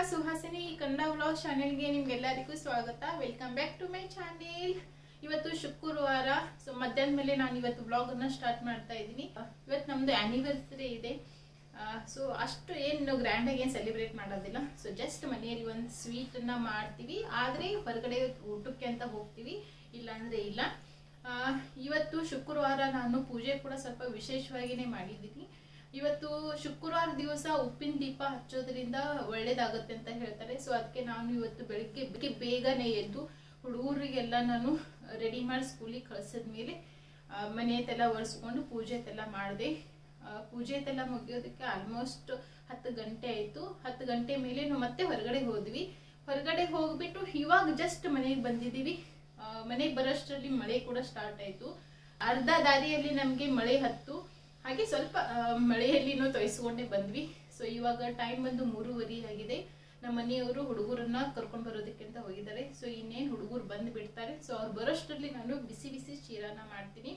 Suhasini Kannada vlog ಚಾನೆಲ್ಗೆ ನಿಮ್ಗೆಲ್ಲರಿಗೂ ಸ್ವಾಗತ. Welcome back to my channel. ಇವತ್ತು ಶುಕ್ರವಾರ, ಸೊ ಮಧ್ಯಾಹ್ನ ಮೇಲೆ ನಾನು ಇವತ್ತು ವ್ಲಾಗ್ ಅನ್ನ ಸ್ಟಾರ್ಟ್ ಮಾಡ್ತಾ ಇದ್ದೀನಿ. ಇವತ್ತು ನಮ್ದು ಆನಿವರ್ಸರಿ ಇದೆ. ಸೊ ಅಷ್ಟು ಏನು ಗ್ರ್ಯಾಂಡ್ ಆಗಿ ಏನು ಸೆಲೆಬ್ರೇಟ್ ಮಾಡೋದಿಲ್ಲ. ಸೊ ಜಸ್ಟ್ ಮನೆಯಲ್ಲಿ ಒಂದು ಸ್ವೀಟ್ ಅನ್ನ ಮಾಡ್ತೀವಿ, ಆದ್ರೆ ಹೊರಗಡೆ ಊಟಕ್ಕೆ ಅಂತ ಹೋಗ್ತೀವಿ, ಇಲ್ಲ ಅಂದ್ರೆ ಇಲ್ಲ. ಇವತ್ತು ಶುಕ್ರವಾರ ನಾನು ಪೂಜೆ ಕೂಡ ಸ್ವಲ್ಪ ವಿಶೇಷವಾಗಿನೇ ಮಾಡಿದ್ದೀನಿ. ಇವತ್ತು ಶುಕ್ರವಾರ ದಿವಸ ಉಪ್ಪಿನ ದೀಪ ಹಚ್ಚೋದ್ರಿಂದ ಒಳ್ಳೇದಾಗುತ್ತೆ ಅಂತ ಹೇಳ್ತಾರೆ. ಸೊ ಅದಕ್ಕೆ ನಾನು ಇವತ್ತು ಬೆಳಿಗ್ಗೆ ಬೇಗನೆ ಎದ್ದು ಹುಡುಗರಿಗೆಲ್ಲ ನಾನು ರೆಡಿ ಮಾಡಿ ಸ್ಕೂಲಿಗೆ ಕಳ್ಸಿದ್ಮೇಲೆ ಮನೆಯದೆಲ್ಲ ಒರೆಸ್ಕೊಂಡು ಪೂಜೆದೆಲ್ಲ ಮಾಡಿದೆ. ಪೂಜೆದೆಲ್ಲ ಮುಗಿಯೋದಕ್ಕೆ ಆಲ್ಮೋಸ್ಟ್ 10 ಗಂಟೆ ಆಯಿತು. 10 ಗಂಟೆ ಮೇಲೆ ನಾವು ಮತ್ತೆ ಹೊರಗಡೆ ಹೋದ್ವಿ. ಹೊರಗಡೆ ಹೋಗ್ಬಿಟ್ಟು ಇವಾಗ ಜಸ್ಟ್ ಮನೆಗೆ ಬಂದಿದ್ದೀವಿ. ಮನೆಗೆ ಬರೋಷ್ಟರಲ್ಲಿ ಮಳೆ ಕೂಡ ಸ್ಟಾರ್ಟ್ ಆಯಿತು. ಅರ್ಧ ದಾರಿಯಲ್ಲಿ ನಮಗೆ ಮಳೆ ಹತ್ತು, ಹಾಗೆ ಸ್ವಲ್ಪ ಮಳೆಯಲ್ಲಿ ನಾವು ತೊಯ್ಸ್ಕೊಂಡೇ ಬಂದ್ವಿ. ಸೊ ಇವಾಗ ಟೈಮ್ ಬಂದು 3:30 ಆಗಿದೆ. ನಮ್ಮ ಮನೆಯವರು ಹುಡುಗರನ್ನ ಕರ್ಕೊಂಡು ಬರೋದಕ್ಕೆ ಅಂತ ಹೋಗಿದ್ದಾರೆ. ಸೊ ಇನ್ನೇನು ಹುಡುಗರು ಬಂದು ಬಿಡ್ತಾರೆ. ಸೊ ಅವ್ರು ಬರೋಷ್ಟರಲ್ಲಿ ನಾನು ಬಿಸಿ ಬಿಸಿ ಶೀರಾನ ಮಾಡ್ತೀನಿ.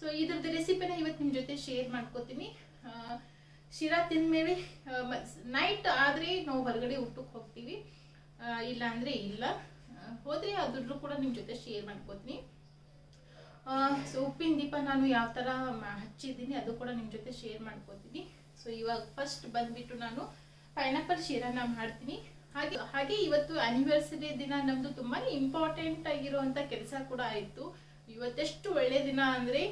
ಸೊ ಇದ್ರದ್ದು ರೆಸಿಪಿನ ಇವತ್ತು ನಿಮ್ಮ ಜೊತೆ ಶೇರ್ ಮಾಡ್ಕೋತೀನಿ. ಶೀರಾ ತಿಂದ್ಮೇಲೆ ನೈಟ್ ಆದರೆ ನಾವು ಹೊರಗಡೆ ಊಟಕ್ಕೆ ಹೋಗ್ತೀವಿ, ಇಲ್ಲ ಅಂದರೆ ಇಲ್ಲ. ಹೋದರೆ ಅದ್ರಲ್ಲೂ ಕೂಡ ನಿಮ್ಮ ಜೊತೆ ಶೇರ್ ಮಾಡ್ಕೋತೀನಿ. ಸೊ ಉಪ್ಪಿನ ದೀಪ ನಾನು ಯಾವ ಥರ ಹಚ್ಚಿದ್ದೀನಿ ಅದು ಕೂಡ ನಿಮ್ಮ ಜೊತೆ ಶೇರ್ ಮಾಡ್ಕೋತೀನಿ. ಸೊ ಇವಾಗ ಫಸ್ಟ್ ಬಂದ್ಬಿಟ್ಟು ನಾನು ಪೈನಾಪಲ್ ಶೀರಾನ ಮಾಡ್ತೀನಿ. ಹಾಗೆ ಇವತ್ತು ಆನಿವರ್ಸರಿ ದಿನ ನಮ್ದು ತುಂಬಾ ಇಂಪಾರ್ಟೆಂಟ್ ಆಗಿರುವಂಥ ಕೆಲಸ ಕೂಡ ಆಯಿತು. ಇವತ್ತೆಷ್ಟು ಒಳ್ಳೆ ದಿನ ಅಂದರೆ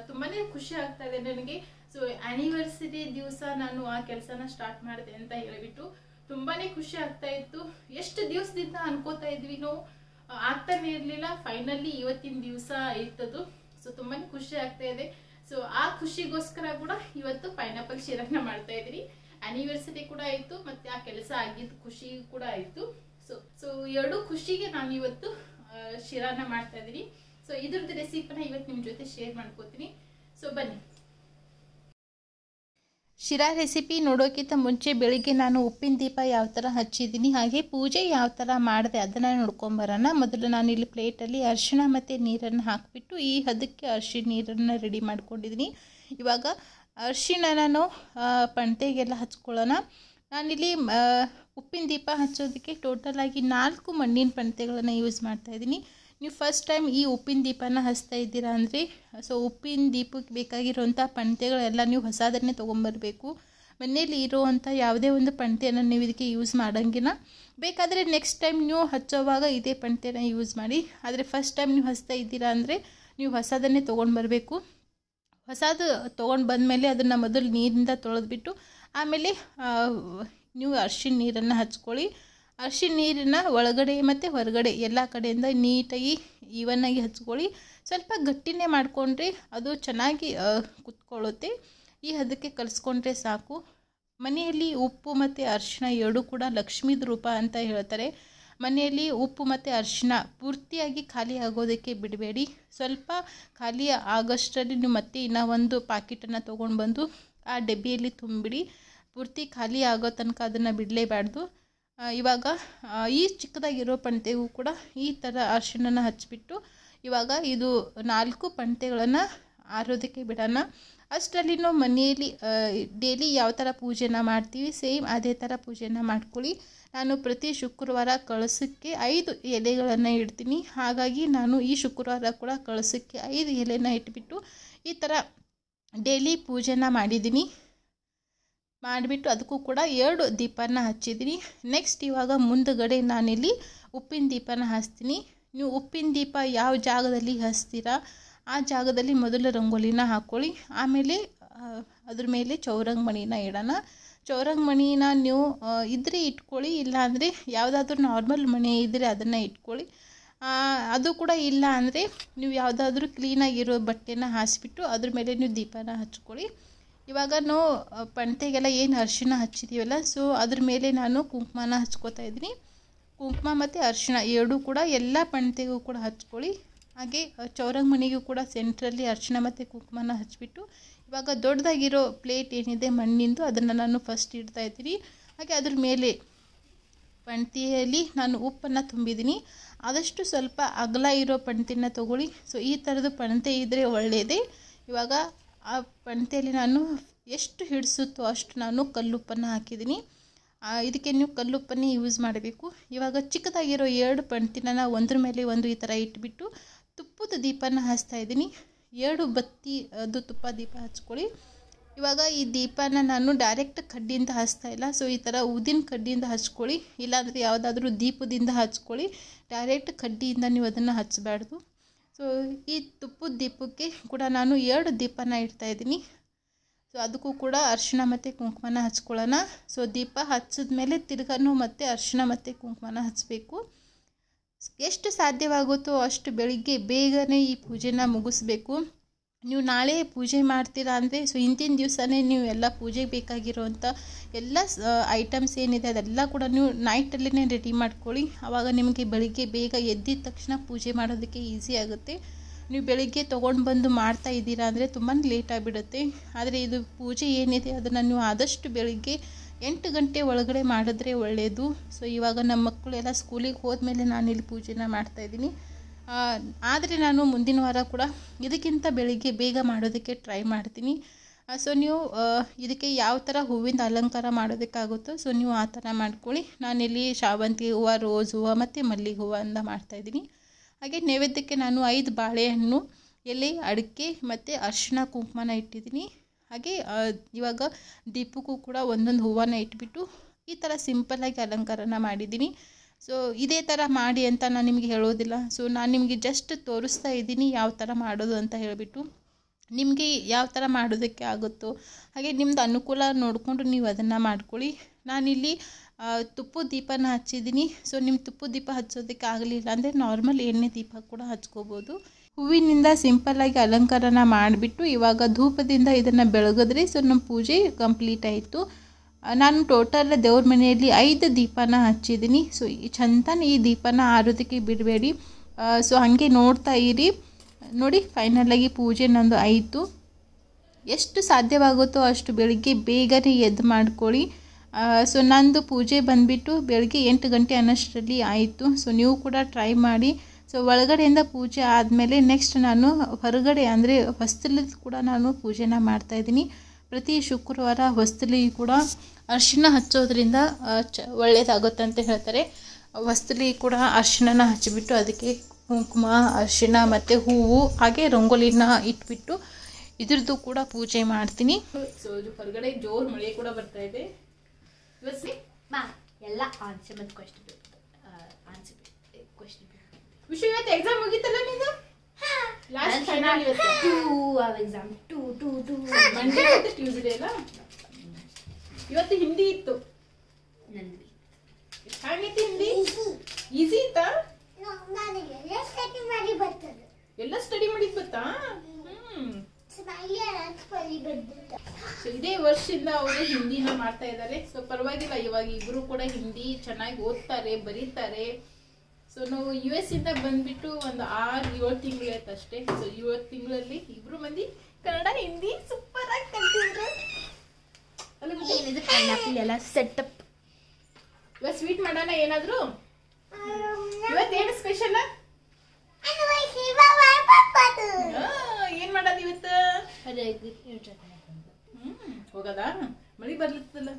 ತುಂಬಾನೇ ಖುಷಿ ಆಗ್ತಾ ಇದೆ ನನಗೆ. ಸೊ ಆನಿವರ್ಸರಿ ದಿವಸ ನಾನು ಆ ಕೆಲಸನ ಸ್ಟಾರ್ಟ್ ಮಾಡಿದೆ ಅಂತ ಹೇಳಿಬಿಟ್ಟು ತುಂಬಾನೇ ಖುಷಿ ಆಗ್ತಾ ಇತ್ತು. ಎಷ್ಟು ದಿವಸದಿಂದ ಅನ್ಕೋತಾ ಇದ್ವಿ ನಾವು, ಆಗ್ತಾನೆ ಇರ್ಲಿಲ್ಲ. ಫೈನಲಿ ಇವತ್ತಿನ ದಿವಸ ಇರ್ತದು. ಸೊ ತುಂಬಾನೇ ಖುಷಿ ಆಗ್ತಾ ಇದೆ. ಸೊ ಆ ಖುಷಿಗೋಸ್ಕರ ಕೂಡ ಇವತ್ತು ಪೈನಾಪಲ್ ಶೀರಾನ ಮಾಡ್ತಾ ಇದ್ರಿ. ಆನಿವರ್ಸರಿ ಕೂಡ ಆಯ್ತು, ಮತ್ತೆ ಆ ಕೆಲಸ ಆಗಿದ್ದು ಖುಷಿ ಕೂಡ ಆಯ್ತು. ಸೊ ಎರಡು ಖುಷಿಗೆ ನಾನು ಇವತ್ತು ಶೀರಾನ ಮಾಡ್ತಾ ಇದ್ದೀನಿ. ಸೊ ಇದ್ರದ್ದು ರೆಸಿಪಿನ ಇವತ್ತು ನಿಮ್ ಜೊತೆ ಶೇರ್ ಮಾಡ್ಕೋತೀನಿ. ಸೊ ಬನ್ನಿ. ಶಿರಾ ರೆಸಿಪಿ ನೋಡೋಕ್ಕಿಂತ ಮುಂಚೆ ಬೆಳಿಗ್ಗೆ ನಾನು ಉಪ್ಪಿನ ದೀಪ ಯಾವ ಥರ ಹಚ್ಚಿದ್ದೀನಿ, ಹಾಗೆ ಪೂಜೆ ಯಾವ ಥರ ಮಾಡಿದೆ ಅದನ್ನು ನೋಡ್ಕೊಂಬರೋಣ. ಮೊದಲು ನಾನು ಇಲ್ಲಿ ಪ್ಲೇಟಲ್ಲಿ ಅರಿಶಿಣ ಮತ್ತು ನೀರನ್ನು ಹಾಕಿಬಿಟ್ಟು ಈ ಹದಕ್ಕೆ ಅರಿಶಿಣ ನೀರನ್ನು ರೆಡಿ ಮಾಡ್ಕೊಂಡಿದ್ದೀನಿ. ಇವಾಗ ಅರಿಶಿಣನ ಪಣತೆಗೆಲ್ಲ ಹಚ್ಕೊಳ್ಳೋಣ. ನಾನಿಲ್ಲಿ ಉಪ್ಪಿನ ದೀಪ ಹಚ್ಚೋದಕ್ಕೆ ಟೋಟಲಾಗಿ 4 ಮಣ್ಣಿನ ಪಣತೆಗಳನ್ನು ಯೂಸ್ ಮಾಡ್ತಾಯಿದ್ದೀನಿ. ನೀವು ಫಸ್ಟ್ ಟೈಮ್ ಈ ಉಪ್ಪಿನ ದೀಪನ ಹಚ್ತಾ ಇದ್ದೀರಾ ಅಂದರೆ ಸೊ ಉಪ್ಪಿನ ದೀಪಕ್ಕೆ ಬೇಕಾಗಿರೋಂಥ ಪಣತೆಗಳೆಲ್ಲ ನೀವು ಹೊಸದನ್ನೇ ತೊಗೊಂಬರ್ಬೇಕು. ಮನೆಯಲ್ಲಿ ಇರೋವಂಥ ಯಾವುದೇ ಒಂದು ಪಣತೆಯನ್ನು ನೀವು ಇದಕ್ಕೆ ಯೂಸ್ ಮಾಡೋಂಗಿಲ್ಲ. ಬೇಕಾದರೆ ನೆಕ್ಸ್ಟ್ ಟೈಮ್ ನೀವು ಹಚ್ಚೋವಾಗ ಇದೇ ಪಣತೆನ ಯೂಸ್ ಮಾಡಿ. ಆದರೆ ಫಸ್ಟ್ ಟೈಮ್ ನೀವು ಹಚ್ತಾ ಇದ್ದೀರಾ ಅಂದರೆ ನೀವು ಹೊಸದನ್ನೇ ತೊಗೊಂಡು ಬರಬೇಕು. ಹೊಸದು ತೊಗೊಂಡು ಬಂದಮೇಲೆ ಅದನ್ನು ಮೊದಲು ನೀರಿಂದ ತೊಳೆದ್ಬಿಟ್ಟು ಆಮೇಲೆ ನೀವು ಅರಿಶಿಣ ನೀರನ್ನು ಹಚ್ಕೊಳ್ಳಿ. ಅರಿಶಿಣ ನೀರನ್ನು ಒಳಗಡೆ ಮತ್ತು ಹೊರಗಡೆ ಎಲ್ಲ ಕಡೆಯಿಂದ ನೀಟಾಗಿ ಈವನ್ನಾಗಿ ಹಚ್ಕೊಳ್ಳಿ. ಸ್ವಲ್ಪ ಗಟ್ಟಿನೇ ಮಾಡಿಕೊಂಡ್ರೆ ಅದು ಚೆನ್ನಾಗಿ ಕುತ್ಕೊಳ್ಳುತ್ತೆ. ಈ ಹದಕ್ಕೆ ಕಲಿಸ್ಕೊಂಡ್ರೆ ಸಾಕು. ಮನೆಯಲ್ಲಿ ಉಪ್ಪು ಮತ್ತು ಅರಿಶಿಣ ಎರಡೂ ಕೂಡ ಲಕ್ಷ್ಮೀದ ರೂಪ ಅಂತ ಹೇಳ್ತಾರೆ. ಮನೆಯಲ್ಲಿ ಉಪ್ಪು ಮತ್ತು ಅರಿಶಿಣ ಪೂರ್ತಿಯಾಗಿ ಖಾಲಿ ಆಗೋದಕ್ಕೆ ಬಿಡಬೇಡಿ. ಸ್ವಲ್ಪ ಖಾಲಿ ಆಗೋಷ್ಟರಲ್ಲಿ ನೀವು ಮತ್ತೆ ಇನ್ನೂ ಒಂದು ಪಾಕಿಟನ್ನು ತೊಗೊಂಡು ಬಂದು ಆ ಡಬ್ಬಿಯಲ್ಲಿ ತುಂಬಿಡಿ. ಪೂರ್ತಿ ಖಾಲಿ ಆಗೋ ತನಕ ಅದನ್ನು ಬಿಡಲೇಬಾರ್ದು. ಇವಾಗ ಈ ಚಿಕ್ಕದಾಗಿರೋ ಪಣತೆಗೂ ಕೂಡ ಈ ಥರ ಅರಿಶಿಣನ ಹಚ್ಚಿಬಿಟ್ಟು ಇವಾಗ ಇದು 4 ಪಣತೆಗಳನ್ನು ಆರೋದಕ್ಕೆ ಬಿಡೋಣ. ಅಷ್ಟರಲ್ಲಿ ನಾವು ಮನೆಯಲ್ಲಿ ಡೈಲಿ ಯಾವ ಥರ ಪೂಜೆನ ಮಾಡ್ತೀವಿ ಸೇಮ್ ಅದೇ ಥರ ಪೂಜೆನ ಮಾಡ್ಕೊಳ್ಳಿ. ನಾನು ಪ್ರತಿ ಶುಕ್ರವಾರ ಕಳಸಕ್ಕೆ 5 ಎಲೆಗಳನ್ನು ಇಡ್ತೀನಿ. ಹಾಗಾಗಿ ನಾನು ಈ ಶುಕ್ರವಾರ ಕೂಡ ಕಳಸಕ್ಕೆ 5 ಎಲೆನ ಇಟ್ಬಿಟ್ಟು ಈ ಥರ ಡೈಲಿ ಪೂಜೆನ ಮಾಡಿಬಿಟ್ಟು ಅದಕ್ಕೂ ಕೂಡ 2 ದೀಪನ ಹಚ್ಚಿದ್ದೀನಿ. ನೆಕ್ಸ್ಟ್ ಇವಾಗ ಮುಂದುಗಡೆ ನಾನಿಲ್ಲಿ ಉಪ್ಪಿನ ದೀಪನ ಹಚ್ತೀನಿ. ನೀವು ಉಪ್ಪಿನ ದೀಪ ಯಾವ ಜಾಗದಲ್ಲಿ ಹಚ್ತೀರಾ ಆ ಜಾಗದಲ್ಲಿ ಮೊದಲು ರಂಗೋಲಿನ ಹಾಕ್ಕೊಳ್ಳಿ. ಆಮೇಲೆ ಅದ್ರ ಮೇಲೆ ಚೌರಂಗ ಮಣಿನ ಇಡೋಣ. ಚೌರಂಗ ಮಣಿನ ನೀವು ಇದ್ರೆ ಇಟ್ಕೊಳ್ಳಿ, ಇಲ್ಲ ಅಂದರೆ ಯಾವುದಾದ್ರೂ ನಾರ್ಮಲ್ ಮಣಿ ಇದ್ದರೆ ಅದನ್ನು ಇಟ್ಕೊಳ್ಳಿ. ಅದು ಕೂಡ ಇಲ್ಲ ಅಂದರೆ ನೀವು ಯಾವುದಾದ್ರೂ ಕ್ಲೀನಾಗಿರೋ ಬಟ್ಟೆನ ಹಾಸಿಬಿಟ್ಟು ಅದ್ರ ಮೇಲೆ ನೀವು ದೀಪನ ಹಚ್ಕೊಳ್ಳಿ. ಇವಾಗ ನಾವು ಪಣತೆಗೆಲ್ಲ ಏನು ಅರಿಶಿಣ ಹಚ್ಚಿದ್ದೀವಲ್ಲ, ಸೊ ಅದ್ರ ಮೇಲೆ ನಾನು ಕುಂಕುಮನ ಹಚ್ಕೋತಾ ಇದ್ದೀನಿ. ಕುಂಕುಮ ಮತ್ತು ಅರಿಶಿಣ ಎರಡೂ ಕೂಡ ಎಲ್ಲ ಪಣತೆಗೂ ಕೂಡ ಹಚ್ಕೊಳ್ಳಿ. ಹಾಗೆ ಚೌರಂಗ ಮಣಿಗೂ ಕೂಡ ಸೆಂಟ್ರಲ್ಲಿ ಅರಿಶಿಣ ಮತ್ತು ಕುಂಕುಮನ ಹಚ್ಬಿಟ್ಟು ಇವಾಗ ದೊಡ್ಡದಾಗಿರೋ ಪ್ಲೇಟ್ ಏನಿದೆ ಮಣ್ಣಿಂದು ಅದನ್ನು ನಾನು ಫಸ್ಟ್ ಇಡ್ತಾ ಇದ್ದೀನಿ. ಹಾಗೆ ಅದ್ರ ಮೇಲೆ ಪಣತೆಯಲ್ಲಿ ನಾನು ಉಪ್ಪನ್ನು ತುಂಬಿದ್ದೀನಿ. ಆದಷ್ಟು ಸ್ವಲ್ಪ ಅಗಲ ಇರೋ ಪಣತೆನ ತೊಗೊಳ್ಳಿ. ಸೊ ಈ ಥರದ್ದು ಪಣತೆ ಇದ್ದರೆ ಒಳ್ಳೆಯದೇ. ಇವಾಗ ಆ ಪಣತೆಯಲ್ಲಿ ನಾನು ಎಷ್ಟು ಹಿಡಿಸುತ್ತೋ ಅಷ್ಟು ನಾನು ಕಲ್ಲುಪ್ಪನ್ನು ಹಾಕಿದ್ದೀನಿ. ಇದಕ್ಕೆ ನೀವು ಕಲ್ಲುಪ್ಪನ್ನೇ ಯೂಸ್ ಮಾಡಬೇಕು. ಇವಾಗ ಚಿಕ್ಕದಾಗಿರೋ 2 ಪಂಕ್ತಿನ ಒಂದ್ರ ಮೇಲೆ ಒಂದು ಈ ಥರ ಇಟ್ಬಿಟ್ಟು ತುಪ್ಪದ ದೀಪನ ಹಚ್ತಾ ಇದ್ದೀನಿ. 2 ಬತ್ತಿ ಅದು ತುಪ್ಪ ದೀಪ ಹಚ್ಕೊಳ್ಳಿ. ಇವಾಗ ಈ ದೀಪನ ನಾನು ಡೈರೆಕ್ಟ್ ಕಡ್ಡಿಯಿಂದ ಹಚ್ತಾ ಇಲ್ಲ. ಸೊ ಈ ಥರ ಊದಿನ ಕಡ್ಡಿಯಿಂದ ಹಚ್ಕೊಳ್ಳಿ, ಇಲ್ಲಾಂದರೆ ಯಾವುದಾದ್ರೂ ದೀಪದಿಂದ ಹಚ್ಕೊಳ್ಳಿ. ಡೈರೆಕ್ಟ್ ಕಡ್ಡಿಯಿಂದ ನೀವು ಅದನ್ನು ಹಚ್ಚಬಾರ್ದು. ಸೊ ಈ ತುಪ್ಪದ ದೀಪಕ್ಕೆ ಕೂಡ ನಾನು 2 ದೀಪನ ಇಡ್ತಾ ಇದ್ದೀನಿ. ಸೊ ಅದಕ್ಕೂ ಕೂಡ ಅರಿಶಿಣ ಮತ್ತು ಕುಂಕುಮನ ಹಚ್ಕೊಳ್ಳೋಣ. ಸೊ ದೀಪ ಹಚ್ಚಿದ್ಮೇಲೆ ತಿರ್ಗಾನು ಮತ್ತು ಅರಿಶಿಣ ಮತ್ತು ಕುಂಕುಮನ ಹಚ್ಚಬೇಕು. ಎಷ್ಟು ಸಾಧ್ಯವಾಗುತ್ತೋ ಅಷ್ಟು ಬೆಳಿಗ್ಗೆ ಬೇಗನೆ ಈ ಪೂಜೆನ ಮುಗಿಸ್ಬೇಕು. ನೀವು ನಾಳೆ ಪೂಜೆ ಮಾಡ್ತೀರಾ ಅಂದರೆ ಸೊ ಹಿಂದಿನ ದಿವಸನೇ ನೀವು ಎಲ್ಲ ಪೂಜೆಗೆ ಬೇಕಾಗಿರೋವಂಥ ಎಲ್ಲ ಐಟಮ್ಸ್ ಏನಿದೆ ಅದೆಲ್ಲ ಕೂಡ ನೀವು ನೈಟಲ್ಲೇ ರೆಡಿ ಮಾಡ್ಕೊಳ್ಳಿ. ಆವಾಗ ನಿಮಗೆ ಬೆಳಿಗ್ಗೆ ಬೇಗ ಎದ್ದಿದ ತಕ್ಷಣ ಪೂಜೆ ಮಾಡೋದಕ್ಕೆ ಈಸಿ ಆಗುತ್ತೆ. ನೀವು ಬೆಳಿಗ್ಗೆ ತೊಗೊಂಡು ಬಂದು ಮಾಡ್ತಾ ಇದ್ದೀರಾ ಅಂದರೆ ತುಂಬಾ ಲೇಟ್ ಆಗಿಬಿಡುತ್ತೆ. ಆದರೆ ಇದು ಪೂಜೆ ಏನಿದೆ ಅದನ್ನು ನೀವು ಆದಷ್ಟು ಬೆಳಿಗ್ಗೆ 8 ಗಂಟೆ ಒಳಗಡೆ ಮಾಡಿದ್ರೆ ಒಳ್ಳೆಯದು. ಸೊ ಇವಾಗ ನಮ್ಮ ಮಕ್ಕಳು ಎಲ್ಲ ಸ್ಕೂಲಿಗೆ ಹೋದ್ಮೇಲೆ ನಾನು ಇಲ್ಲಿ ಪೂಜೆನ ಮಾಡ್ತಾಯಿದ್ದೀನಿ. ಆದರೆ ನಾನು ಮುಂದಿನ ವಾರ ಕೂಡ ಇದಕ್ಕಿಂತ ಬೆಳಿಗ್ಗೆ ಬೇಗ ಮಾಡೋದಕ್ಕೆ ಟ್ರೈ ಮಾಡ್ತೀನಿ. ಸೊ ನೀವು ಇದಕ್ಕೆ ಯಾವ ಥರ ಹೂವಿಂದ ಅಲಂಕಾರ ಮಾಡೋದಕ್ಕಾಗುತ್ತೋ ಸೊ ನೀವು ಆ ಥರ ಮಾಡ್ಕೊಳ್ಳಿ. ನಾನಿಲ್ಲಿ ಶಾವಂತಿಗೆ ಹೂವು, ರೋಸ್ ಹೂವು ಮತ್ತು ಮಲ್ಲಿಗೆ ಹೂವಿಂದ ಮಾಡ್ತಾಯಿದ್ದೀನಿ. ಹಾಗೆ ನೈವೇದ್ಯಕ್ಕೆ ನಾನು 5 ಬಾಳೆಹಣ್ಣು, ಎಲೆ, ಅಡಿಕೆ ಮತ್ತು ಅರಿಶಿಣ ಕುಂಕುಮನ ಇಟ್ಟಿದ್ದೀನಿ. ಹಾಗೆ ಇವಾಗ ದೀಪಕ್ಕೂ ಕೂಡ ಒಂದೊಂದು ಹೂವನ್ನ ಇಟ್ಬಿಟ್ಟು ಈ ಥರ ಸಿಂಪಲ್ಲಾಗಿ ಅಲಂಕಾರನ ಮಾಡಿದ್ದೀನಿ. ಸೊ ಇದೇ ಥರ ಮಾಡಿ ಅಂತ ನಾನು ನಿಮಗೆ ಹೇಳೋದಿಲ್ಲ. ಸೊ ನಾನು ನಿಮಗೆ ಜಸ್ಟ್ ತೋರಿಸ್ತಾ ಇದ್ದೀನಿ ಯಾವ ಥರ ಮಾಡೋದು ಅಂತ ಹೇಳಿಬಿಟ್ಟು. ನಿಮಗೆ ಯಾವ ಥರ ಮಾಡೋದಕ್ಕೆ ಆಗುತ್ತೋ ಹಾಗೆ ನಿಮ್ಮದು ಅನುಕೂಲ ನೋಡಿಕೊಂಡು ನೀವು ಅದನ್ನು ಮಾಡ್ಕೊಳ್ಳಿ. ನಾನಿಲ್ಲಿ ತುಪ್ಪದ ದೀಪನ ಹಚ್ಚಿದ್ದೀನಿ. ಸೊ ನಿಮ್ಮ ತುಪ್ಪದ ದೀಪ ಹಚ್ಚೋದಕ್ಕೆ ಆಗಲಿಲ್ಲ ಅಂದರೆ ನಾರ್ಮಲ್ ಎಣ್ಣೆ ದೀಪ ಕೂಡ ಹಚ್ಕೋಬೋದು. ಹೂವಿನಿಂದ ಸಿಂಪಲ್ಲಾಗಿ ಅಲಂಕಾರನ ಮಾಡಿಬಿಟ್ಟು ಇವಾಗ ಧೂಪದಿಂದ ಇದನ್ನು ಬೆಳಗಿದ್ರೆ ಸೊ ನಮ್ಮ ಪೂಜೆ ಕಂಪ್ಲೀಟ್ ಆಯಿತು. ನಾನು ಟೋಟಲ್ ದೇವ್ರ ಮನೆಯಲ್ಲಿ 5 ದೀಪನ ಹಚ್ಚಿದ್ದೀನಿ. ಸೊ ಚಂದನ ಈ ದೀಪನ ಆರೋದಕ್ಕೆ ಬಿಡಬೇಡಿ. ಸೊ ಹಾಗೆ ನೋಡ್ತಾ ಇರಿ. ನೋಡಿ ಫೈನಲಾಗಿ ಪೂಜೆ ನಂದು ಆಯಿತು. ಎಷ್ಟು ಸಾಧ್ಯವಾಗುತ್ತೋ ಅಷ್ಟು ಬೆಳಿಗ್ಗೆ ಬೇಗನೆ ಎದ್ದು ಮಾಡ್ಕೊಳ್ಳಿ. ಸೊ ನಂದು ಪೂಜೆ ಬಂದುಬಿಟ್ಟು ಬೆಳಗ್ಗೆ 8 ಗಂಟೆ ಅನ್ನೋಷ್ಟರಲ್ಲಿ ಆಯಿತು. ಸೊ ನೀವು ಕೂಡ ಟ್ರೈ ಮಾಡಿ. ಸೊ ಒಳಗಡೆಯಿಂದ ಪೂಜೆ ಆದಮೇಲೆ ನೆಕ್ಸ್ಟ್ ನಾನು ಹೊರಗಡೆ ಅಂದರೆ ಹೊಸ್ತಲಲ್ಲಿ ಕೂಡ ನಾನು ಪೂಜೆನ ಮಾಡ್ತಾಯಿದ್ದೀನಿ. ಪ್ರತಿ ಶುಕ್ರವಾರ ಹೊಸ್ತಲಿಗೆ ಕೂಡ ಅರಿಶಿಣ ಹಚ್ಚೋದ್ರಿಂದ ಒಳ್ಳೆಯದಾಗುತ್ತೆ ಅಂತ ಹೇಳ್ತಾರೆ. ಹೊಸ್ತಲಿಗೆ ಕೂಡ ಅರಿಶಿಣನ ಹಚ್ಚಿಬಿಟ್ಟು ಅದಕ್ಕೆ ಕುಂಕುಮ, ಅರಿಶಿಣ ಮತ್ತು ಹೂವು ಹಾಗೆ ರಂಗೋಲಿನ ಇಟ್ಬಿಟ್ಟು ಇದ್ರದ್ದು ಕೂಡ ಪೂಜೆ ಮಾಡ್ತೀನಿ. ಸೊ ಇದು ಹೊರಗಡೆ ಜೋರು ಮಳೆ ಕೂಡ ಬರ್ತಾ ಇದೆ. ಎಲ್ಲ ಆನ್ಸರ್ ಮತ್ತು ಕ್ವೆಶ್ಚನ್ ವಿಷಯ ಇವತ್ತು ಎಕ್ಸಾಮ್ ಮುಗೀತಲ್ಲ ನಿಂದು? ಲಾಸ್ಟ್ ಫೈನಲ್ ಇವತ್ತು. 2 ಎಕ್ಸಾಮ್ 2 ಮಂಡೇ ಮತ್ತು ಟ್ಯೂಸ್ಡೇ ಅಲ್ಲ. ಇವತ್ತು ಹಿಂದಿ ಇತ್ತು. ನಂದು ಹಾಗೈತಿ ಹಿಂದಿ? ಈಸಿ ಇತ್ತಾ? ಎಲ್ಲ ಸ್ಟಡಿ ಮಾಡಿದ್ ಗೊತ್ತಾ? ಸೊ ಇದೇ ವರ್ಷದಿಂದ ಅವರು ಹಿಂದಿನ ಮಾಡ್ತಾ ಇದ್ದಾರೆ. ಸೊ ಪರವಾಗಿಲ್ಲ, ಇವಾಗ ಇಬ್ರು ಕೂಡ ಹಿಂದಿ ಚೆನ್ನಾಗಿ ಓದ್ತಾರೆ, ಬರೀತಾರೆ. ಸೊ ನಾವು US ಇಂದ ಬಂದ್ಬಿಟ್ಟು ಒಂದು 6-7 ತಿಂಗಳು ಆಯ್ತು ಅಷ್ಟೇ. ಸೊ 7 ತಿಂಗಳಲ್ಲಿ ಇಬ್ರು ಮಂದಿ ಕನ್ನಡ ಹಿಂದಿ ಸೂಪರ್ ಆಗಿ ಕಲ್ತಿದ್ರು. ಏನಿದೆ ಪೈನಾಪಲ್ ಎಲ್ಲ ಸೆಟಪ್. ಇವತ್ತು ಸ್ವೀಟ್ ಮಾಡೋಣ ಏನಾದ್ರು? ಇವತ್ತೇನು ಸ್ಪೆಷಲ್? ಏನ್ ಮಾಡೋದು ಇವತ್ತು? ಹೋಗದಾ? ಮಳಿ ಬರ್ಲಿತ್ತಲ್ಲ.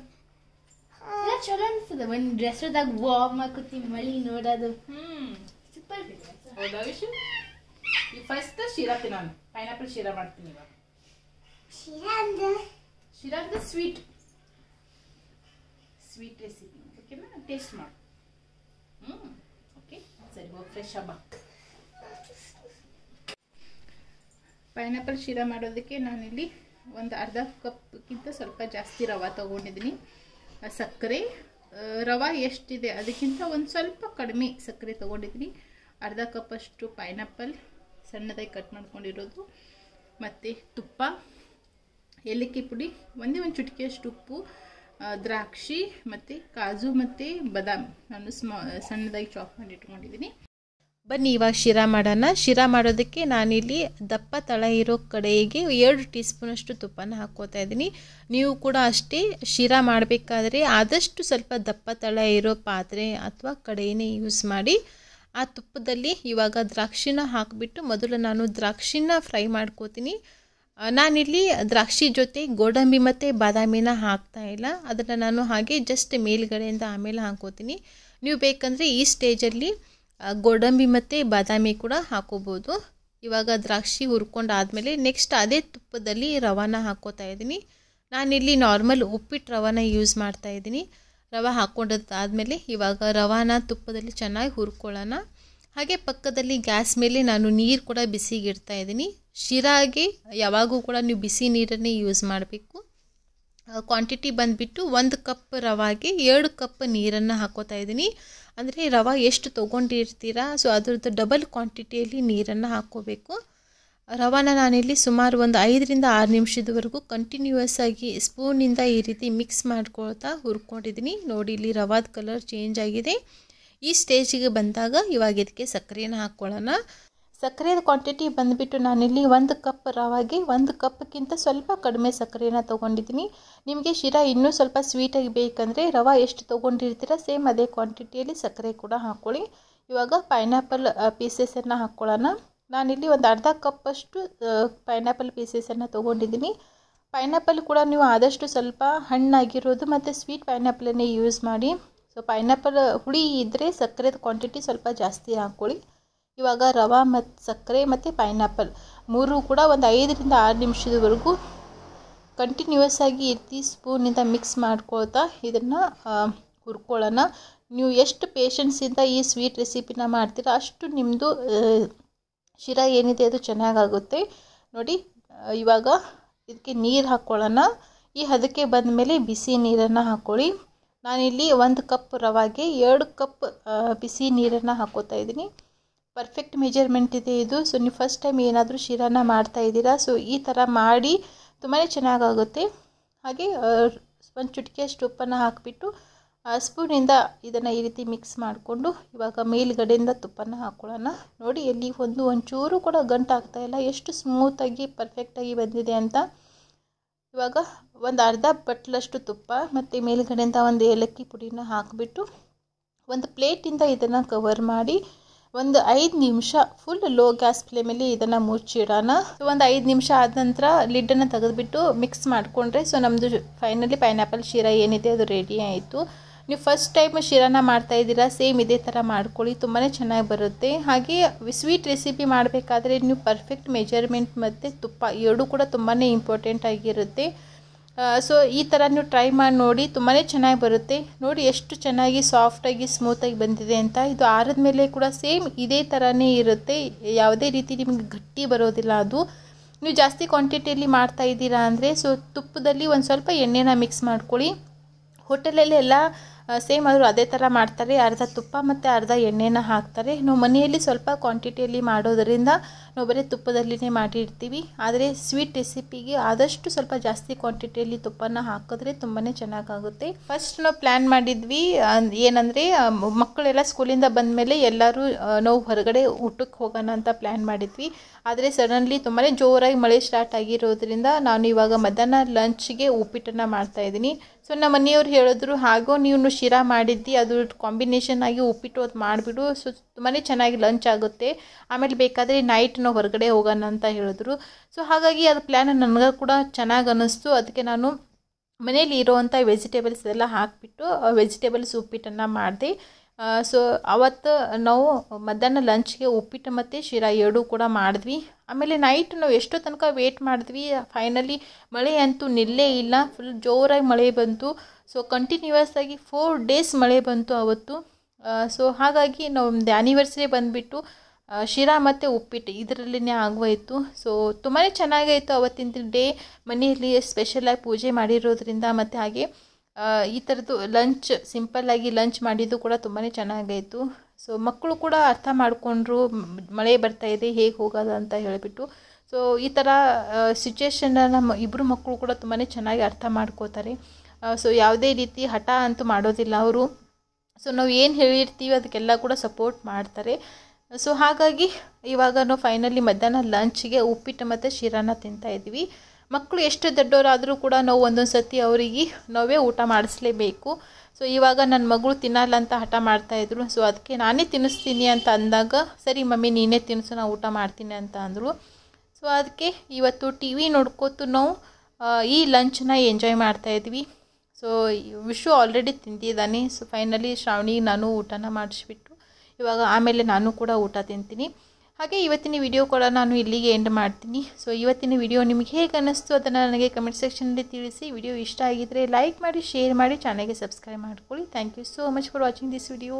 ಚಲೋ ಅನ್ಸ್ತದೆ ಒಂದು ಡ್ರೆಸ್ದಾಗ ವಾರ್ಮ್ ಆಕತಿ ಮಳಿ ನೋಡೋದು. ಸೂಪರ್. ಹೌದಾ ವಿಷಯ? ಈ ಫಸ್ಟ್ ಶಿರಾ ತಿನ್ನೋಣ. ಪೈನಾಪಲ್ ಶಿರಾ ಮಾಡ್ತೀನಿ ಇವಾಗ. ಶಿರಾ ಅಂದ್ರೆ ಸ್ವೀಟ್ ರೆಸಿಪಿ. ಓಕೆನಾ? ಟೇಸ್ಟ್ ಮಾಡು. ಓಕೆ ಸರಿ, ಹೋಗಿ ಫ್ರೆಶ್ ಹಬ್ಬ. ಪೈನಾಪಲ್ ಶಿರಾ ಮಾಡೋದಕ್ಕೆ ನಾನಿಲ್ಲಿ ಒಂದು ಅರ್ಧ ಕಪ್ಗಿಂತ ಸ್ವಲ್ಪ ಜಾಸ್ತಿ ರವೆ ತೊಗೊಂಡಿದ್ದೀನಿ. ಸಕ್ಕರೆ, ರವೆ ಎಷ್ಟಿದೆ ಅದಕ್ಕಿಂತ ಒಂದು ಸ್ವಲ್ಪ ಕಡಿಮೆ ಸಕ್ಕರೆ ತೊಗೊಂಡಿದ್ದೀನಿ. ಅರ್ಧ ಕಪ್ಪಷ್ಟು ಪೈನಾಪಲ್ ಸಣ್ಣದಾಗಿ ಕಟ್ ಮಾಡ್ಕೊಂಡಿರೋದು, ಮತ್ತು ತುಪ್ಪ, ಏಲಕ್ಕಿ ಪುಡಿ, ಒಂದೇ ಒಂದು ಚುಟಿಕೆಯಷ್ಟು ಉಪ್ಪು, ದ್ರಾಕ್ಷಿ ಮತ್ತು ಕಾಜು ಮತ್ತು ಬಾದಾಮಿ ನಾನು ಸಣ್ಣದಾಗಿ ಚಾಪ್ ಮಾಡಿ ಇಟ್ಕೊಂಡಿದ್ದೀನಿ. ಬನ್ನಿ ಇವಾಗ ಶಿರಾ ಮಾಡೋಣ. ಶಿರಾ ಮಾಡೋದಕ್ಕೆ ನಾನಿಲ್ಲಿ ದಪ್ಪ ತಳ ಇರೋ ಕಡೆಗೆ 2 ಟೀ ಸ್ಪೂನಷ್ಟು ತುಪ್ಪನ ಹಾಕ್ಕೋತಾ ಇದ್ದೀನಿ. ನೀವು ಕೂಡ ಅಷ್ಟೇ ಶಿರಾ ಮಾಡಬೇಕಾದ್ರೆ ಆದಷ್ಟು ಸ್ವಲ್ಪ ದಪ್ಪ ತಳ ಇರೋ ಪಾತ್ರೆ ಅಥವಾ ಕಡೆಯೇ ಯೂಸ್ ಮಾಡಿ. ಆ ತುಪ್ಪದಲ್ಲಿ ಇವಾಗ ದ್ರಾಕ್ಷಿನ ಹಾಕಿಬಿಟ್ಟು ಮೊದಲು ನಾನು ದ್ರಾಕ್ಷಿನ ಫ್ರೈ ಮಾಡ್ಕೋತೀನಿ. ನಾನಿಲ್ಲಿ ದ್ರಾಕ್ಷಿ ಜೊತೆ ಗೋಡಂಬಿ ಮತ್ತು ಬಾದಾಮಿನ ಹಾಕ್ತಾ ಇಲ್ಲ, ಅದನ್ನು ನಾನು ಹಾಗೆ ಜಸ್ಟ್ ಮೇಲ್ಗಡೆಯಿಂದ ಆಮೇಲೆ ಹಾಕೋತೀನಿ. ನೀವು ಬೇಕಂದರೆ ಈ ಸ್ಟೇಜಲ್ಲಿ ಗೋಡಂಬಿ ಮತ್ತು ಬಾದಾಮಿ ಕೂಡ ಹಾಕೋಬೋದು. ಇವಾಗ ದ್ರಾಕ್ಷಿ ಹುರ್ಕೊಂಡಾದಮೇಲೆ ನೆಕ್ಸ್ಟ್ ಅದೇ ತುಪ್ಪದಲ್ಲಿ ರವಾನ ಹಾಕೋತಾ ಇದ್ದೀನಿ. ನಾನಿಲ್ಲಿ ನಾರ್ಮಲ್ ಉಪ್ಪಿಟ್ಟು ರವಾನ ಯೂಸ್ ಮಾಡ್ತಾ ಇದ್ದೀನಿ. ರವೆ ಹಾಕ್ಕೊಂಡಾದ್ಮೇಲೆ ಇವಾಗ ರವಾನ ತುಪ್ಪದಲ್ಲಿ ಚೆನ್ನಾಗಿ ಹುರ್ಕೊಳ್ಳೋಣ. ಹಾಗೆ ಪಕ್ಕದಲ್ಲಿ ಗ್ಯಾಸ್ ಮೇಲೆ ನಾನು ನೀರು ಕೂಡ ಬಿಸಿಗೆ ಇಡ್ತಾ ಇದ್ದೀನಿ. ಶಿರಾಗೆ ಯಾವಾಗೂ ಕೂಡ ನೀವು ಬಿಸಿ ನೀರನ್ನೇ ಯೂಸ್ ಮಾಡಬೇಕು. ಕ್ವಾಂಟಿಟಿ ಬಂದುಬಿಟ್ಟು 1 ಕಪ್ ರವಾಗೆ 2 ಕಪ್ ನೀರನ್ನು ಹಾಕೋತಾ ಇದ್ದೀನಿ. ಅಂದರೆ ರವೆ ಎಷ್ಟು ತೊಗೊಂಡಿರ್ತೀರಾ ಸೊ ಅದ್ರದ್ದು ಡಬಲ್ ಕ್ವಾಂಟಿಟಿಯಲ್ಲಿ ನೀರನ್ನು ಹಾಕ್ಕೋಬೇಕು. ರವಾನ ನಾನಿಲ್ಲಿ ಸುಮಾರು ಒಂದು 5 ರಿಂದ 6 ನಿಮಿಷದವರೆಗೂ ಕಂಟಿನ್ಯೂಯಸ್ ಆಗಿ ಸ್ಪೂನಿಂದ ಈ ರೀತಿ ಮಿಕ್ಸ್ ಮಾಡ್ಕೊಳ್ತಾ ಹುರ್ಕೊಂಡಿದ್ದೀನಿ. ನೋಡಿ ಇಲ್ಲಿ ರವಾದ ಕಲರ್ ಚೇಂಜ್ ಆಗಿದೆ. ಈ ಸ್ಟೇಜಿಗೆ ಬಂದಾಗ ಇವಾಗ ಇದಕ್ಕೆ ಸಕ್ಕರೆನ ಹಾಕ್ಕೊಳ್ಳೋಣ. ಸಕ್ಕರೆಯ ಕ್ವಾಂಟಿಟಿ ಬಂದುಬಿಟ್ಟು ನಾನಿಲ್ಲಿ 1 ಕಪ್ ರವಾಗೆ 1 ಕಪ್ಗಿಂತ ಸ್ವಲ್ಪ ಕಡಿಮೆ ಸಕ್ಕರೆನ ತೊಗೊಂಡಿದ್ದೀನಿ. ನಿಮಗೆ ಶಿರಾ ಇನ್ನೂ ಸ್ವಲ್ಪ ಸ್ವೀಟಾಗಿ ಬೇಕಂದರೆ ರವೆ ಎಷ್ಟು ತೊಗೊಂಡಿರ್ತೀರ ಸೇಮ್ ಅದೇ ಕ್ವಾಂಟಿಟಿಯಲ್ಲಿ ಸಕ್ಕರೆ ಕೂಡ ಹಾಕ್ಕೊಳ್ಳಿ. ಇವಾಗ ಪೈನಾಪಲ್ ಪೀಸಸನ್ನು ಹಾಕ್ಕೊಳ್ಳೋಣ. ನಾನಿಲ್ಲಿ ಒಂದು ಅರ್ಧ ಕಪ್ಪಷ್ಟು ಪೈನಾಪಲ್ ಪೀಸಸನ್ನು ತೊಗೊಂಡಿದ್ದೀನಿ. ಪೈನಾಪಲ್ ಕೂಡ ನೀವು ಆದಷ್ಟು ಸ್ವಲ್ಪ ಹಣ್ಣಾಗಿರೋದು ಮತ್ತು ಸ್ವೀಟ್ ಪೈನಾಪಲನ್ನೇ ಯೂಸ್ ಮಾಡಿ. ಸೊ ಪೈನಾಪಲ್ ಹುಳಿ ಇದ್ದರೆ ಸಕ್ಕರೆದ ಕ್ವಾಂಟಿಟಿ ಸ್ವಲ್ಪ ಜಾಸ್ತಿ ಹಾಕ್ಕೊಳ್ಳಿ. ಇವಾಗ ರವೆ ಮತ್ತು ಸಕ್ಕರೆ ಮತ್ತು ಪೈನಾಪಲ್ ಮೂರು ಕೂಡ ಒಂದು 5 ರಿಂದ 6 ನಿಮಿಷದವರೆಗೂ ಕಂಟಿನ್ಯೂಯಸ್ ಆಗಿ ಎತ್ತಿ ಸ್ಪೂನಿಂದ ಮಿಕ್ಸ್ ಮಾಡ್ಕೊಳ್ತಾ ಇದನ್ನು ಹುರ್ಕೊಳ್ಳೋಣ. ನೀವು ಎಷ್ಟು ಪೇಷನ್ಸಿಂದ ಈ ಸ್ವೀಟ್ ರೆಸಿಪಿನ ಮಾಡ್ತೀರಾ ಅಷ್ಟು ನಿಮ್ಮದು ಶಿರಾ ಏನಿದೆ ಅದು ಚೆನ್ನಾಗಾಗುತ್ತೆ. ನೋಡಿ ಇವಾಗ ಇದಕ್ಕೆ ನೀರು ಹಾಕ್ಕೊಳ್ಳೋಣ. ಈ ಹದಕ್ಕೆ ಬಂದ ಮೇಲೆ ಬಿಸಿ ನೀರನ್ನು ಹಾಕ್ಕೊಳ್ಳಿ. ನಾನಿಲ್ಲಿ 1 ಕಪ್ ರವಾಗೆ 2 ಕಪ್ ಬಿಸಿ ನೀರನ್ನು ಹಾಕೋತಾ ಇದ್ದೀನಿ. ಪರ್ಫೆಕ್ಟ್ ಮೆಜರ್ಮೆಂಟ್ ಇದೆ ಇದು. ಸೊ ನೀವು ಫಸ್ಟ್ ಟೈಮ್ ಏನಾದರೂ ಶಿರಾನ ಮಾಡ್ತಾ ಇದ್ದೀರಾ ಸೊ ಈ ಥರ ಮಾಡಿ ತುಂಬಾ ಚೆನ್ನಾಗಾಗುತ್ತೆ. ಹಾಗೆ ಒಂದು ಚುಟಿಕೆಯಷ್ಟು ಉಪ್ಪನ್ನು ಹಾಕಿಬಿಟ್ಟು ಸ್ಪೂನಿಂದ ಇದನ್ನು ಈ ರೀತಿ ಮಿಕ್ಸ್ ಮಾಡಿಕೊಂಡು ಇವಾಗ ಮೇಲ್ಗಡೆಯಿಂದ ತುಪ್ಪನ ಹಾಕ್ಕೊಳ್ಳೋಣ. ನೋಡಿ ಎಲ್ಲಿ ಒಂಚೂರು ಕೂಡ ಗಂಟು ಆಗ್ತಾಯಿಲ್ಲ, ಎಷ್ಟು ಸ್ಮೂತಾಗಿ ಪರ್ಫೆಕ್ಟಾಗಿ ಬಂದಿದೆ ಅಂತ. ಇವಾಗ ಒಂದು ಅರ್ಧ ಬಟ್ಲಷ್ಟು ತುಪ್ಪ ಮತ್ತು ಮೇಲ್ಗಡೆಯಿಂದ ಒಂದು ಏಲಕ್ಕಿ ಪುಡಿನ ಹಾಕಿಬಿಟ್ಟು ಒಂದು ಪ್ಲೇಟಿಂದ ಇದನ್ನು ಕವರ್ ಮಾಡಿ ಒಂದು 5 ನಿಮಿಷ ಫುಲ್ ಲೋ ಗ್ಯಾಸ್ ಫ್ಲೇಮಲ್ಲಿ ಇದನ್ನು ಮುಚ್ಚಿಡೋಣ. ಒಂದು 5 ನಿಮಿಷ ಆದ ನಂತರ ಲಿಡ್ಡನ್ನು ತೆಗೆದುಬಿಟ್ಟು ಮಿಕ್ಸ್ ಮಾಡಿಕೊಂಡ್ರೆ ಸೊ ನಮ್ಮದು ಫೈನಲಿ ಪೈನಾಪಲ್ ಶಿರಾ ಏನಿದೆ ಅದು ರೆಡಿ ಆಯಿತು. ನೀವು ಫಸ್ಟ್ ಟೈಮ್ ಶಿರಾನ ಮಾಡ್ತಾ ಇದ್ದೀರಾ ಸೇಮ್ ಇದೇ ಥರ ಮಾಡ್ಕೊಳ್ಳಿ, ತುಂಬಾ ಚೆನ್ನಾಗಿ ಬರುತ್ತೆ. ಹಾಗೆ ಸ್ವೀಟ್ ರೆಸಿಪಿ ಮಾಡಬೇಕಾದ್ರೆ ನೀವು ಪರ್ಫೆಕ್ಟ್ ಮೆಜರ್ಮೆಂಟ್ ಮತ್ತು ತುಪ್ಪ ಎರಡೂ ಕೂಡ ತುಂಬಾ ಇಂಪಾರ್ಟೆಂಟ್ ಆಗಿರುತ್ತೆ. ಸೊ ಈ ಥರ ನೀವು ಟ್ರೈ ಮಾಡಿ ನೋಡಿ, ತುಂಬಾ ಚೆನ್ನಾಗಿ ಬರುತ್ತೆ. ನೋಡಿ ಎಷ್ಟು ಚೆನ್ನಾಗಿ ಸಾಫ್ಟಾಗಿ ಸ್ಮೂತಾಗಿ ಬಂದಿದೆ ಅಂತ. ಇದು ಆರಿದ ಮೇಲೆ ಕೂಡ ಸೇಮ್ ಇದೇ ಥರನೇ ಇರುತ್ತೆ, ಯಾವುದೇ ರೀತಿ ನಿಮಗೆ ಗಟ್ಟಿ ಬರೋದಿಲ್ಲ. ಅದು ನೀವು ಜಾಸ್ತಿ ಕ್ವಾಂಟಿಟಿಯಲ್ಲಿ ಮಾಡ್ತಾ ಇದ್ದೀರಾ ಅಂದರೆ ಸೊ ತುಪ್ಪದಲ್ಲಿ ಒಂದು ಸ್ವಲ್ಪ ಎಣ್ಣೆನ ಮಿಕ್ಸ್ ಮಾಡ್ಕೊಳ್ಳಿ. ಹೋಟೆಲಲ್ಲಿ ಎಲ್ಲ ಸೇಮ್ ಆದರೂ ಅದೇ ಥರ ಮಾಡ್ತಾರೆ, ಅರ್ಧ ತುಪ್ಪ ಮತ್ತು ಅರ್ಧ ಎಣ್ಣೆನ ಹಾಕ್ತಾರೆ. ನಾವು ಮನೆಯಲ್ಲಿ ಸ್ವಲ್ಪ ಕ್ವಾಂಟಿಟಿಯಲ್ಲಿ ಮಾಡೋದರಿಂದ ನಾವು ಬರೀ ತುಪ್ಪದಲ್ಲಿನೇ ಮಾಡಿರ್ತೀವಿ. ಆದರೆ ಸ್ವೀಟ್ ರೆಸಿಪಿಗೆ ಆದಷ್ಟು ಸ್ವಲ್ಪ ಜಾಸ್ತಿ ಕ್ವಾಂಟಿಟಿಯಲ್ಲಿ ತುಪ್ಪನ ಹಾಕಿದ್ರೆ ತುಂಬಾ ಚೆನ್ನಾಗಾಗುತ್ತೆ. ಫಸ್ಟ್ ನಾವು ಪ್ಲ್ಯಾನ್ ಮಾಡಿದ್ವಿ ಏನಂದರೆ ಮಕ್ಕಳೆಲ್ಲ ಸ್ಕೂಲಿಂದ ಬಂದಮೇಲೆ ಎಲ್ಲರೂ ನಾವು ಹೊರಗಡೆ ಊಟಕ್ಕೆ ಹೋಗೋಣ ಅಂತ ಪ್ಲ್ಯಾನ್ ಮಾಡಿದ್ವಿ. ಆದರೆ ಸಡನ್ಲಿ ತುಂಬಾ ಜೋರಾಗಿ ಮಳೆ ಸ್ಟಾರ್ಟ್ ಆಗಿರೋದ್ರಿಂದ ನಾನು ಇವಾಗ ಮಧ್ಯಾಹ್ನ ಲಂಚ್ಗೆ ಉಪ್ಪಿಟ್ಟನ್ನು ಮಾಡ್ತಾಯಿದ್ದೀನಿ. ಸೊ ನಮ್ಮ ಮನೆಯವ್ರು ಹೇಳಿದ್ರು ಹಾಗೂ ನೀವು ಶಿರಾ ಮಾಡಿದ್ದು ಅದು ಕಾಂಬಿನೇಷನ್ ಆಗಿ ಉಪ್ಪಿಟ್ಟು ಅದು ಮಾಡಿಬಿಡು, ಸೊ ತುಂಬಾ ಚೆನ್ನಾಗಿ ಲಂಚ್ ಆಗುತ್ತೆ, ಆಮೇಲೆ ಬೇಕಾದರೆ ನೈಟ್ ನಾವು ಹೊರಗಡೆ ಹೋಗೋಣ ಅಂತ ಹೇಳಿದ್ರು. ಸೊ ಹಾಗಾಗಿ ಅದು ಪ್ಲ್ಯಾನ್ ನನಗೆ ಕೂಡ ಚೆನ್ನಾಗಿ ಅನ್ನಿಸ್ತು. ಅದಕ್ಕೆ ನಾನು ಮನೇಲಿ ಇರೋವಂಥ ವೆಜಿಟೇಬಲ್ಸ್ ಎಲ್ಲ ಹಾಕಿಬಿಟ್ಟು ವೆಜಿಟೇಬಲ್ಸ್ ಉಪ್ಪಿಟ್ಟನ್ನು ಮಾಡಿದೆ. ಸೊ ಅವತ್ತು ನಾವು ಮಧ್ಯಾಹ್ನ ಲಂಚ್ಗೆ ಉಪ್ಪಿಟ್ಟು ಮತ್ತು ಶಿರಾ ಎರಡೂ ಕೂಡ ಮಾಡಿದ್ವಿ. ಆಮೇಲೆ ನೈಟ್ ನಾವು ಎಷ್ಟೋ ತನಕ ವೇಟ್ ಮಾಡಿದ್ವಿ, ಫೈನಲಿ ಮಳೆ ಅಂತೂ ನಿಲ್ಲೇ ಇಲ್ಲ, ಫುಲ್ ಜೋರಾಗಿ ಮಳೆ ಬಂತು. ಸೊ ಕಂಟಿನ್ಯೂಯಸ್ ಆಗಿ 4 ಡೇಸ್ ಮಳೆ ಬಂತು ಅವತ್ತು. ಸೊ ಹಾಗಾಗಿ ನಮ್ಮದು ಆ್ಯನಿವರ್ಸರಿ ಬಂದುಬಿಟ್ಟು ಶಿರಾ ಮತ್ತು ಉಪ್ಪಿಟ್ಟು ಇದರಲ್ಲಿನೇ ಆಗೋಯಿತು. ಸೊ ತುಂಬಾ ಚೆನ್ನಾಗಾಯಿತು ಅವತ್ತಿನ ಡೇ. ಮನೆಯಲ್ಲಿ ಸ್ಪೆಷಲಾಗಿ ಪೂಜೆ ಮಾಡಿರೋದ್ರಿಂದ ಮತ್ತು ಹಾಗೆ ಈ ಥರದ್ದು ಲಂಚ್ ಸಿಂಪಲ್ಲಾಗಿ ಲಂಚ್ ಮಾಡಿದ್ದು ಕೂಡ ತುಂಬಾ ಚೆನ್ನಾಗಾಯಿತು. ಸೊ ಮಕ್ಕಳು ಕೂಡ ಅರ್ಥ ಮಾಡಿಕೊಂಡ್ರು, ಮಳೆ ಬರ್ತಾಯಿದೆ ಹೇಗೆ ಹೋಗೋದು ಅಂತ ಹೇಳಿಬಿಟ್ಟು. ಸೊ ಈ ಥರ ಸಿಚುವೇಶನ್ನ ನಮ್ಮ ಇಬ್ಬರು ಮಕ್ಕಳು ಕೂಡ ತುಂಬಾ ಚೆನ್ನಾಗಿ ಅರ್ಥ ಮಾಡ್ಕೋತಾರೆ. ಸೊ ಯಾವುದೇ ರೀತಿ ಹಠ ಅಂತೂ ಮಾಡೋದಿಲ್ಲ ಅವರು. ಸೊ ನಾವು ಏನು ಹೇಳಿರ್ತೀವಿ ಅದಕ್ಕೆಲ್ಲ ಕೂಡ ಸಪೋರ್ಟ್ ಮಾಡ್ತಾರೆ. ಸೊ ಹಾಗಾಗಿ ಇವಾಗ ನಾವು ಫೈನಲಿ ಮಧ್ಯಾಹ್ನ ಲಂಚ್ಗೆ ಉಪ್ಪಿಟ್ಟು ಮತ್ತು ಶಿರಾನ ತಿಂತಾಯಿದ್ವಿ. ಮಕ್ಕಳು ಎಷ್ಟು ದೊಡ್ಡವರಾದರೂ ಕೂಡ ನಾವು ಒಂದೊಂದು ಸತಿ ಅವರಿಗೆ ನಾವೇ ಊಟ ಮಾಡಿಸ್ಲೇಬೇಕು. ಸೊ ಇವಾಗ ನನ್ನ ಮಗಳು ತಿನ್ನಲ್ಲ ಅಂತ ಹಠ ಮಾಡ್ತಾಯಿದ್ರು. ಸೊ ಅದಕ್ಕೆ ನಾನೇ ತಿನ್ನಿಸ್ತೀನಿ ಅಂತ ಅಂದಾಗ ಸರಿ ಮಮ್ಮಿ ನೀನೇ ತಿನ್ನಿಸು, ನಾನು ಊಟ ಮಾಡ್ತೀನಿ ಅಂತ ಅಂದರು. ಸೊ ಸೊ ಅದಕ್ಕೆ ಇವತ್ತು ಟಿ ವಿ ನೋಡ್ಕೋತು ನಾವು ಈ ಲಂಚನ್ನ ಎಂಜಾಯ್ ಮಾಡ್ತಾಯಿದ್ವಿ. ಸೊ ವಿಶು ಆಲ್ರೆಡಿ ತಿಂತಿದ್ದಾನೆ. ಸೊ ಫೈನಲಿ ಶ್ರಾವಣಿ ನಾನು ಊಟನ ಮಾಡಿಸ್ಬಿಟ್ಟು ಇವಾಗ ಆಮೇಲೆ ನಾನು ಕೂಡ ಊಟ ತಿಂತೀನಿ. ಹಾಗೆ ಇವತ್ತಿನ ವಿಡಿಯೋ ಕೂಡ ನಾನು ಇಲ್ಲಿಗೆ ಎಂಡ್ ಮಾಡ್ತೀನಿ. ಸೊ ಇವತ್ತಿನ ವಿಡಿಯೋ ನಿಮಗೆ ಹೇಗೆ ಅನ್ನಿಸ್ತು ಅದನ್ನು ನನಗೆ ಕಮೆಂಟ್ ಸೆಕ್ಷನಲ್ಲಿ ತಿಳಿಸಿ. ವಿಡಿಯೋ ಇಷ್ಟ ಆಗಿದ್ದರೆ ಲೈಕ್ ಮಾಡಿ, ಶೇರ್ ಮಾಡಿ, ಚಾನಲ್ಗೆ ಸಬ್ಸ್ಕ್ರೈಬ್ ಮಾಡ್ಕೊಳ್ಳಿ. Thank you so much for watching this video.